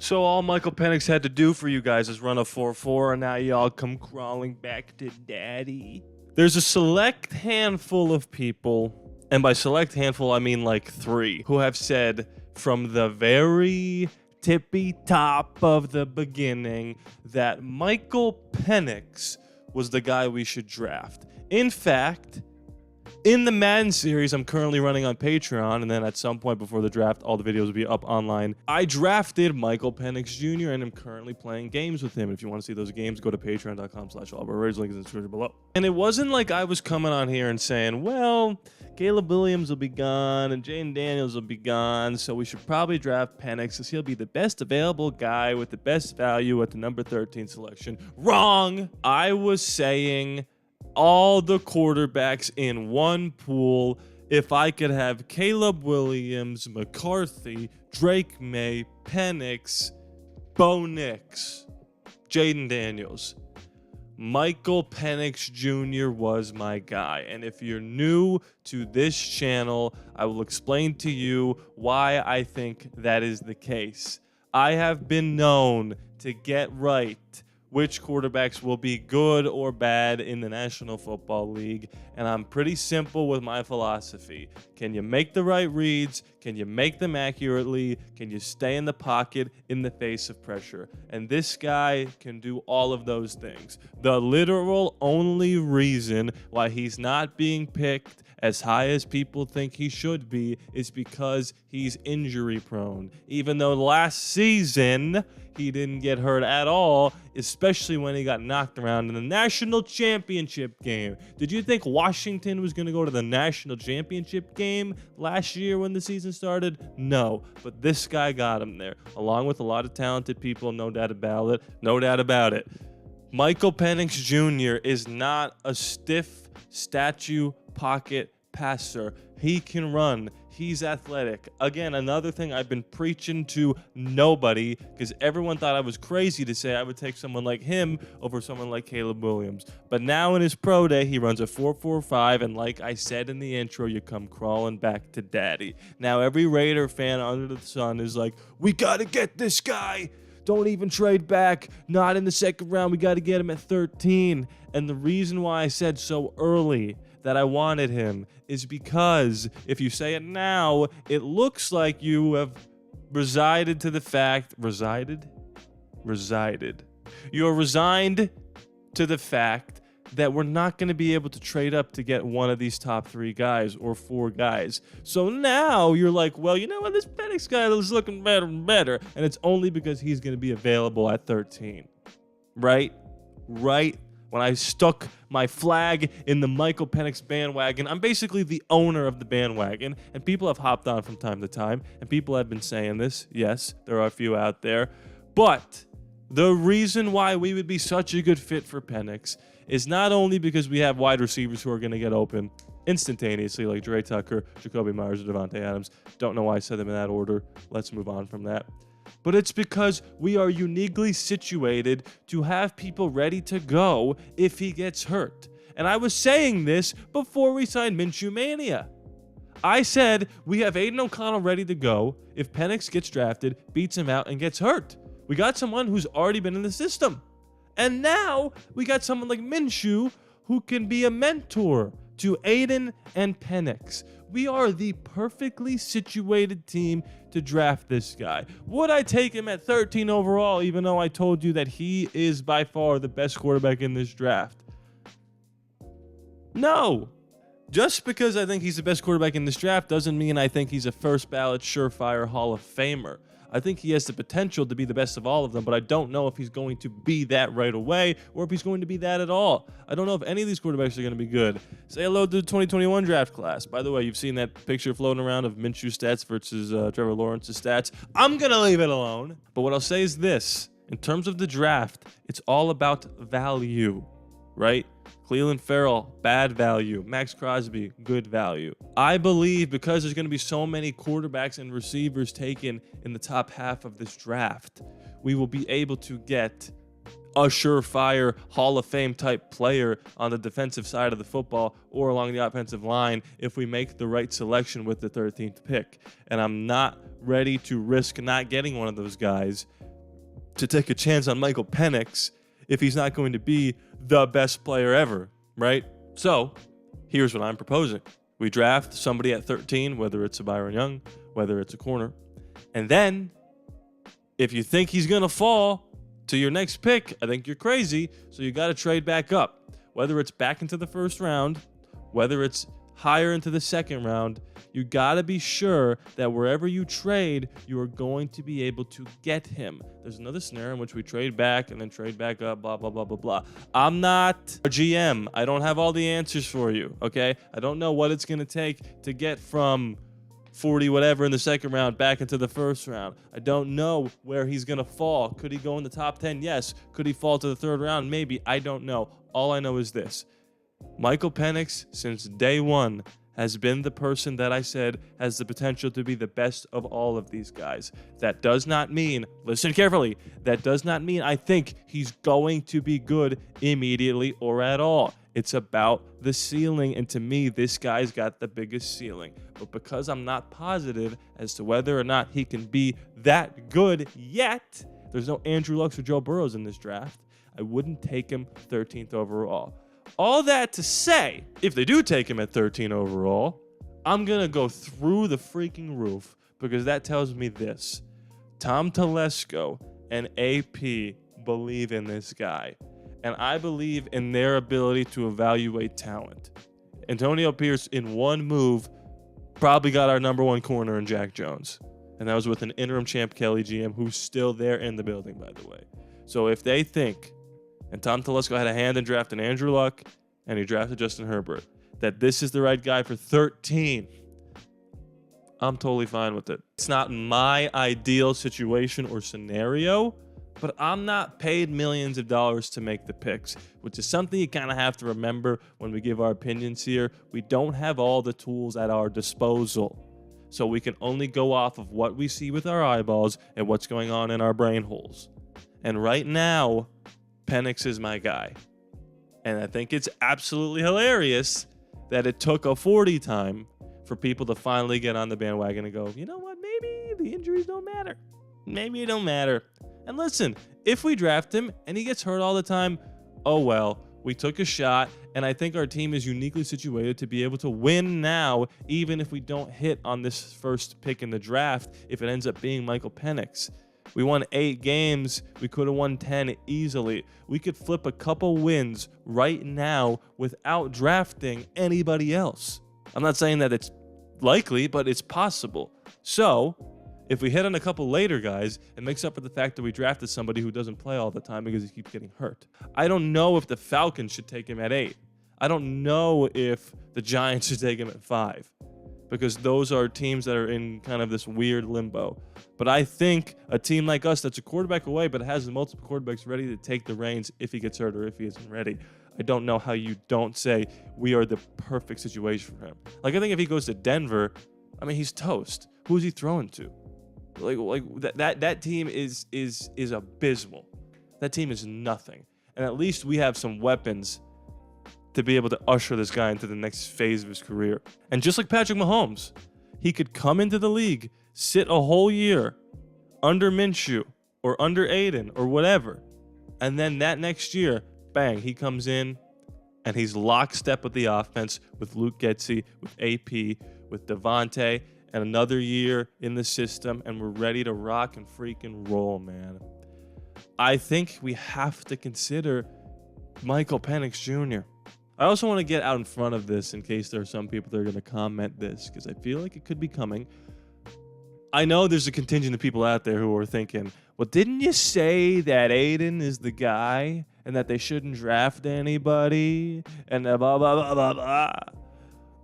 So all Michael Penix had to do for you guys is run a 4-4, and now y'all come crawling back to daddy. There's a select handful of people, and by select handful, I mean like 3, who have said from the very tippy top of the beginning that Michael Penix was the guy we should draft. In fact, in the Madden series I'm currently running on Patreon, and then at some point before the draft, all the videos will be up online, I drafted Michael Penix Jr. and I'm currently playing games with him. If you want to see those games, go to patreon.com/ALLaBorde Raiders. Link is in the description below. And it wasn't like I was coming on here and saying, well, Caleb Williams will be gone and Jaden Daniels will be gone, so we should probably draft Penix because he'll be the best available guy with the best value at the number 13 selection. Wrong! I was saying all the quarterbacks in one pool. If I could have Caleb Williams, McCarthy, Drake May, Penix, Bo Nix, Jaden Daniels, Michael Penix Jr. was my guy. And if you're new to this channel, I will explain to you why I think that is the case. I have been known to get right which quarterbacks will be good or bad in the National Football League, and I'm pretty simple with my philosophy. Can you make the right reads? Can you make them accurately? Can you stay in the pocket in the face of pressure? And this guy can do all of those things. The literal only reason why he's not being picked as high as people think he should be is because he's injury prone. Even though last season he didn't get hurt at all, especially when he got knocked around in the national championship game. Did you think Washington was going to go to the national championship game last year when the season started? No, but this guy got him there, along with a lot of talented people, no doubt about it. No doubt about it. Michael Penix Jr. is not a stiff statue pocket passer. He can run. He's athletic. Again, another thing I've been preaching to nobody, because everyone thought I was crazy to say I would take someone like him over someone like Caleb Williams. But now in his pro day, he runs a 4.45, and like I said in the intro, you come crawling back to daddy. Now every Raider fan under the sun is like, we gotta get this guy. Don't even trade back. Not in the second round. We got to get him at 13. And the reason why I said so early that I wanted him is because if you say it now, it looks like you have resided to the fact... Resided? You are resigned to the fact that we're not going to be able to trade up to get one of these top 3 guys or 4 guys. So now you're like, well, you know what? This Penix guy is looking better and better. And it's only because he's going to be available at 13. Right? When I stuck my flag in the Michael Penix bandwagon, I'm basically the owner of the bandwagon. And people have hopped on from time to time. And people have been saying this. Yes, there are a few out there. But the reason why we would be such a good fit for Penix is not only because we have wide receivers who are going to get open instantaneously, like Dre Tucker, Jacoby Myers, or Devontae Adams. Don't know why I said them in that order. Let's move on from that. But it's because we are uniquely situated to have people ready to go if he gets hurt. And I was saying this before we signed Minshew Mania. I said we have Aiden O'Connell ready to go if Penix gets drafted, beats him out, and gets hurt. We got someone who's already been in the system. And now we got someone like Minshew who can be a mentor to Aiden and Penix. We are the perfectly situated team to draft this guy. Would I take him at 13 overall, even though I told you that he is by far the best quarterback in this draft? No. Just because I think he's the best quarterback in this draft doesn't mean I think he's a first ballot surefire Hall of Famer. I think he has the potential to be the best of all of them, but I don't know if he's going to be that right away or if he's going to be that at all. I don't know if any of these quarterbacks are going to be good. Say hello to the 2021 draft class. By the way, you've seen that picture floating around of Minshew's stats versus Trevor Lawrence's stats. I'm going to leave it alone. But what I'll say is this. In terms of the draft, it's all about value, right? Cleveland Farrell, bad value. Max Crosby, good value. I believe because there's going to be so many quarterbacks and receivers taken in the top half of this draft, we will be able to get a surefire Hall of Fame type player on the defensive side of the football or along the offensive line if we make the right selection with the 13th pick. And I'm not ready to risk not getting one of those guys to take a chance on Michael Penix if he's not going to be the best player ever, right? So here's what I'm proposing. We draft somebody at 13, whether it's a Byron Young, whether it's a corner. And then if you think he's going to fall to your next pick, I think you're crazy. So you got to trade back up, whether it's back into the first round, whether it's higher into the second round. You got to be sure that wherever you trade, you are going to be able to get him. There's another scenario in which we trade back and then trade back up, blah, blah, blah, blah, blah. I'm not a GM. I don't have all the answers for you, okay? I don't know what it's going to take to get from 40 whatever in the second round back into the first round. I don't know where he's going to fall. Could he go in the top 10? Yes. Could he fall to the third round? Maybe. I don't know. All I know is this. Michael Penix, since day one, has been the person that I said has the potential to be the best of all of these guys. That does not mean, listen carefully, that does not mean I think he's going to be good immediately or at all. It's about the ceiling, and to me, this guy's got the biggest ceiling. But because I'm not positive as to whether or not he can be that good yet, there's no Andrew Luck or Joe Burrows in this draft, I wouldn't take him 13th overall. All that to say, if they do take him at 13 overall, I'm going to go through the freaking roof because that tells me this. Tom Telesco and AP believe in this guy, and I believe in their ability to evaluate talent. Antonio Pierce, in one move, probably got our number one corner in Jack Jones, and that was with an interim champ Kelly GM who's still there in the building, by the way. So if they think, and Tom Telesco had a hand in drafting Andrew Luck, and he drafted Justin Herbert, that this is the right guy for 13, I'm totally fine with it. It's not my ideal situation or scenario, but I'm not paid millions of dollars to make the picks, which is something you kind of have to remember when we give our opinions here. We don't have all the tools at our disposal, so we can only go off of what we see with our eyeballs and what's going on in our brain holes. And right now, Penix is my guy. And I think it's absolutely hilarious that it took a 40 time for people to finally get on the bandwagon and go, you know what, maybe the injuries don't matter. Maybe it don't matter. And listen, if we draft him and he gets hurt all the time, oh well, we took a shot, and I think our team is uniquely situated to be able to win now, even if we don't hit on this first pick in the draft, if it ends up being Michael Penix. We won 8 games. We could have won 10 easily. We could flip a couple wins right now without drafting anybody else. I'm not saying that it's likely, but it's possible. So if we hit on a couple later guys, it makes up for the fact that we drafted somebody who doesn't play all the time because he keeps getting hurt. I don't know if the Falcons should take him at 8. I don't know if the Giants should take him at 5. Because those are teams that are in kind of this weird limbo. But I think a team like us that's a quarterback away but has multiple quarterbacks ready to take the reins if he gets hurt or if he isn't ready, I don't know how you don't say we are the perfect situation for him. Like, I think if he goes to Denver, I mean, he's toast. Who's he throwing to? Like that team is abysmal. That team is nothing. And at least we have some weapons to be able to usher this guy into the next phase of his career. And just like Patrick Mahomes, he could come into the league, sit a whole year under Minshew or under Aiden or whatever, and then that next year, bang, he comes in and he's lockstep with the offense, with Luke Getsy, with AP, with Devontae, and another year in the system, and we're ready to rock and freaking roll, man. I think we have to consider Michael Penix Jr. I also want to get out in front of this in case there are some people that are going to comment this, because I feel like it could be coming. I know there's a contingent of people out there who are thinking, well, didn't you say that Aiden is the guy and that they shouldn't draft anybody and blah, blah, blah, blah, blah.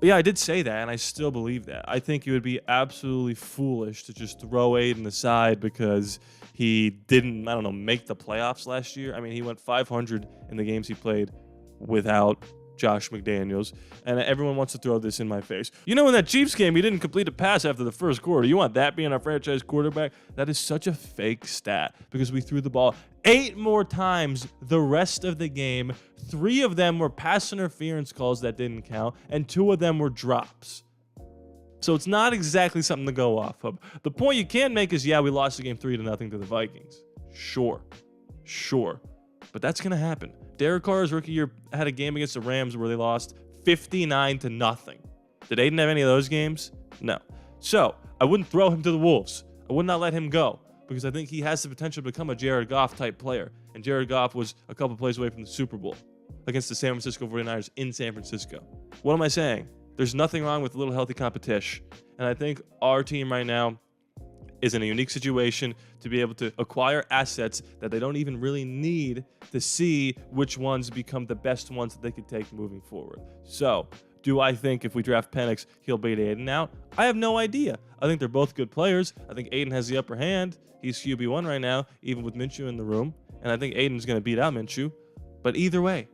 Yeah, I did say that, and I still believe that. I think it would be absolutely foolish to just throw Aiden aside because he didn't, I don't know, make the playoffs last year. I mean, he went 500 in the games he played without Josh McDaniels, and everyone wants to throw this in my face. You know, in that Chiefs game, he didn't complete a pass after the first quarter. You want that being our franchise quarterback? That is such a fake stat because we threw the ball 8 more times the rest of the game. 3 of them were pass interference calls that didn't count, and 2 of them were drops. So it's not exactly something to go off of. The point you can make is, yeah, we lost the game 3-0 to the Vikings. Sure. But that's going to happen. Derek Carr's rookie year had a game against the Rams where they lost 59-0. Did Aiden have any of those games? No. So I wouldn't throw him to the Wolves. I would not let him go because I think he has the potential to become a Jared Goff type player. And Jared Goff was a couple plays away from the Super Bowl against the San Francisco 49ers in San Francisco. What am I saying? There's nothing wrong with a little healthy competition. And I think our team right now is in a unique situation to be able to acquire assets that they don't even really need to see which ones become the best ones that they could take moving forward. So, do I think if we draft Penix, he'll beat Aiden out? I have no idea. I think they're both good players. I think Aiden has the upper hand. He's QB1 right now, even with Minshew in the room. And I think Aiden's going to beat out Minshew. But either way,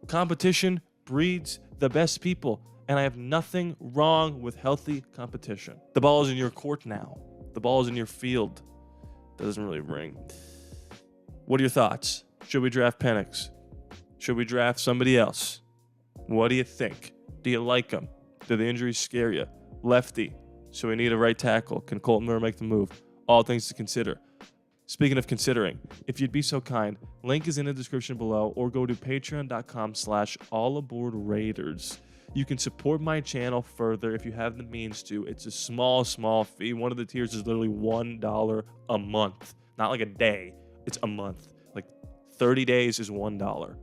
competition breeds the best people. And I have nothing wrong with healthy competition. The ball is in your court now. The ball is in your field. That doesn't really ring. What are your thoughts? Should we draft Penix? Should we draft somebody else? What do you think? Do you like him? Do the injuries scare you? Lefty. So we need a right tackle. Can Colton Murray make the move? All things to consider. Speaking of considering, if you'd be so kind, link is in the description below or go to patreon.com/ALLaBorde Raiders. You can support my channel further if you have the means to. It's a small fee. One of the tiers is literally $1 a month. Not like a day. It's a month. Like 30 days is $1.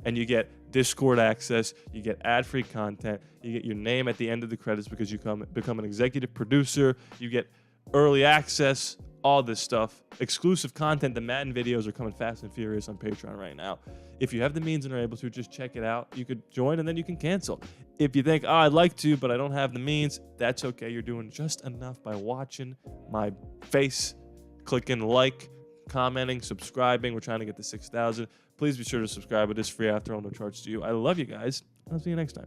And you get Discord access. You get ad-free content. You get your name at the end of the credits because you become an executive producer. You get early access. All this stuff. Exclusive content. The Madden videos are coming fast and furious on Patreon right now. If you have the means and are able to, just check it out. You could join and then you can cancel. If you think, I'd like to, but I don't have the means, that's okay. You're doing just enough by watching my face, clicking like, commenting, subscribing. We're trying to get to 6,000. Please be sure to subscribe. It is free after all, no charge to you. I love you guys. I'll see you next time.